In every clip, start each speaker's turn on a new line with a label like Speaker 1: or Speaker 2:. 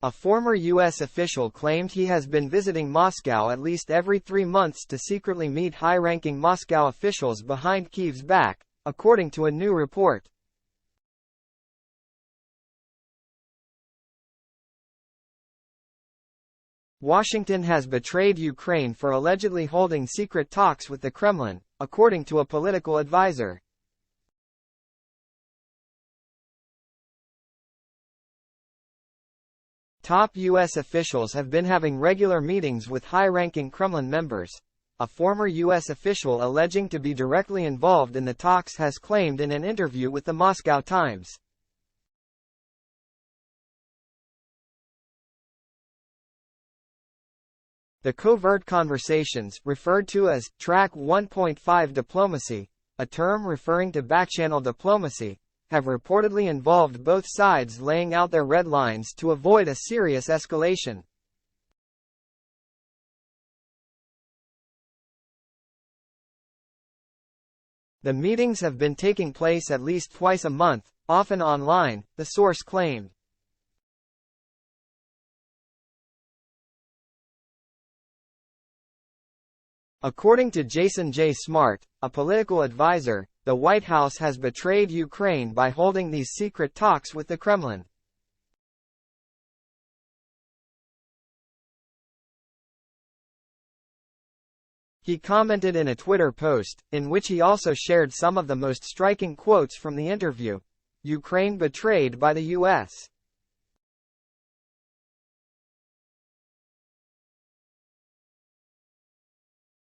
Speaker 1: A former U.S. official claimed he has been visiting Moscow at least every 3 months to secretly meet high-ranking Moscow officials behind Kyiv's back, according to a new report. Washington has betrayed Ukraine for allegedly holding secret talks with the Kremlin, according to a political advisor. Top U.S. officials have been having regular meetings with high-ranking Kremlin members. A former U.S. official alleging to be directly involved in the talks has claimed in an interview with the Moscow Times. The covert conversations, referred to as Track 1.5 diplomacy, a term referring to backchannel diplomacy, have reportedly involved both sides laying out their red lines to avoid a serious escalation. The meetings have been taking place at least twice a month, often online, the source claimed. According to Jason J. Smart, a political advisor, the White House has betrayed Ukraine by holding these secret talks with the Kremlin. He commented in a Twitter post, in which he also shared some of the most striking quotes from the interview. Ukraine betrayed by the U.S.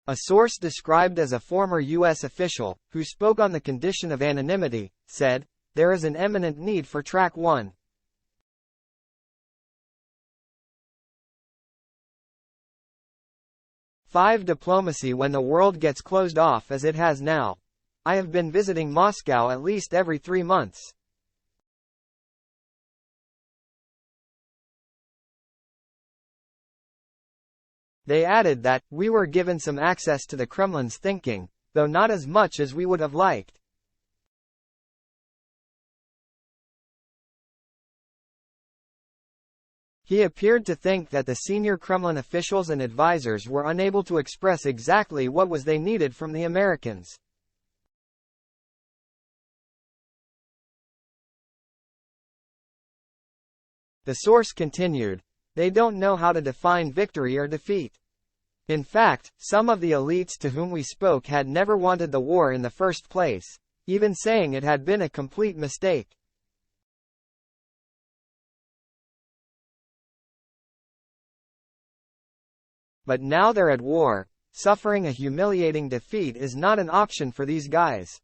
Speaker 1: A source described as a former U.S. official, who spoke on the condition of anonymity, said, "There is an imminent need for Track 1. Five diplomacy when the world gets closed off as it has now. I have been visiting Moscow at least every 3 months." They added that, "We were given some access to the Kremlin's thinking, though not as much as we would have liked." He appeared to think that the senior Kremlin officials and advisors were unable to express exactly what was they needed from the Americans. The source continued, "They don't know how to define victory or defeat. In fact, some of the elites to whom we spoke had never wanted the war in the first place, even saying it had been a complete mistake. But now they're at war. Suffering a humiliating defeat is not an option for these guys."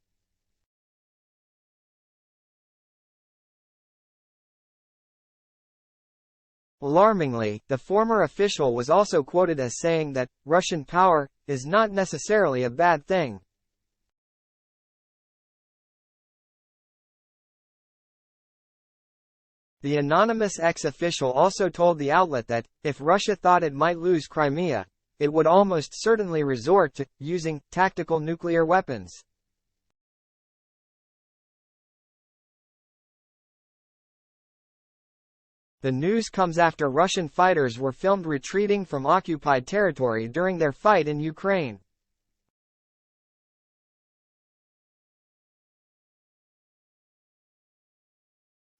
Speaker 1: Alarmingly, the former official was also quoted as saying that, "Russian power is not necessarily a bad thing." The anonymous ex-official also told the outlet that, if Russia thought it might lose Crimea, it would almost certainly resort to using tactical nuclear weapons. The news comes after Russian fighters were filmed retreating from occupied territory during their fight in Ukraine.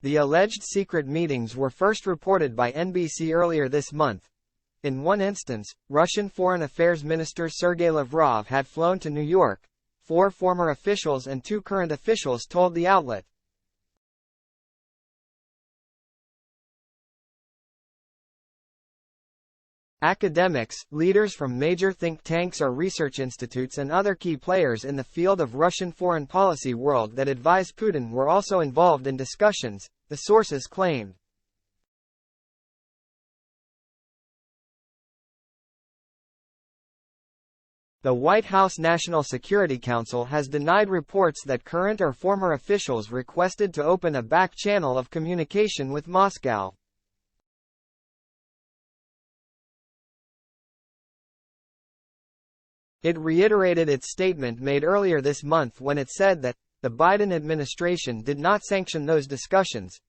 Speaker 1: The alleged secret meetings were first reported by NBC earlier this month. In one instance, Russian Foreign Affairs Minister Sergei Lavrov had flown to New York. 4 former officials and 2 current officials told the outlet. Academics, leaders from major think tanks or research institutes and other key players in the field of Russian foreign policy world that advise Putin were also involved in discussions, the sources claimed. The White House National Security Council has denied reports that current or former officials requested to open a back channel of communication with Moscow. It reiterated its statement made earlier this month when it said that the Biden administration did not sanction those discussions.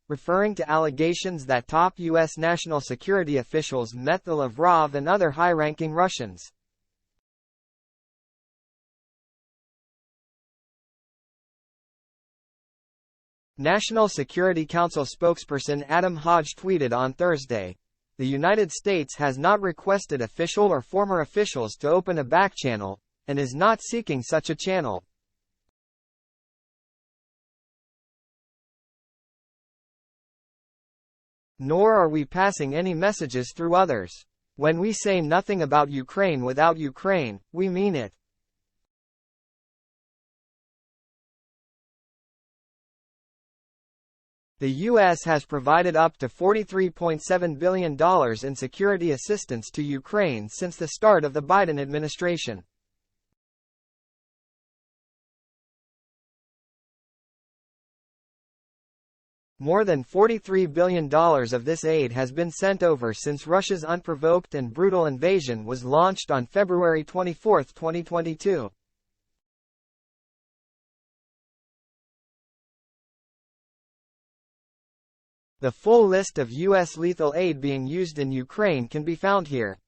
Speaker 1: referring to allegations that top U.S. national security officials met the Lavrov and other high-ranking Russians. National Security Council spokesperson Adam Hodge tweeted on Thursday, "The United States has not requested official or former officials to open a back channel, and is not seeking such a channel. Nor are we passing any messages through others. When we say nothing about Ukraine without Ukraine, we mean it." The U.S. has provided up to $43.7 billion in security assistance to Ukraine since the start of the Biden administration. More than $43 billion of this aid has been sent over since Russia's unprovoked and brutal invasion was launched on February 24, 2022. The full list of U.S. lethal aid being used in Ukraine can be found here.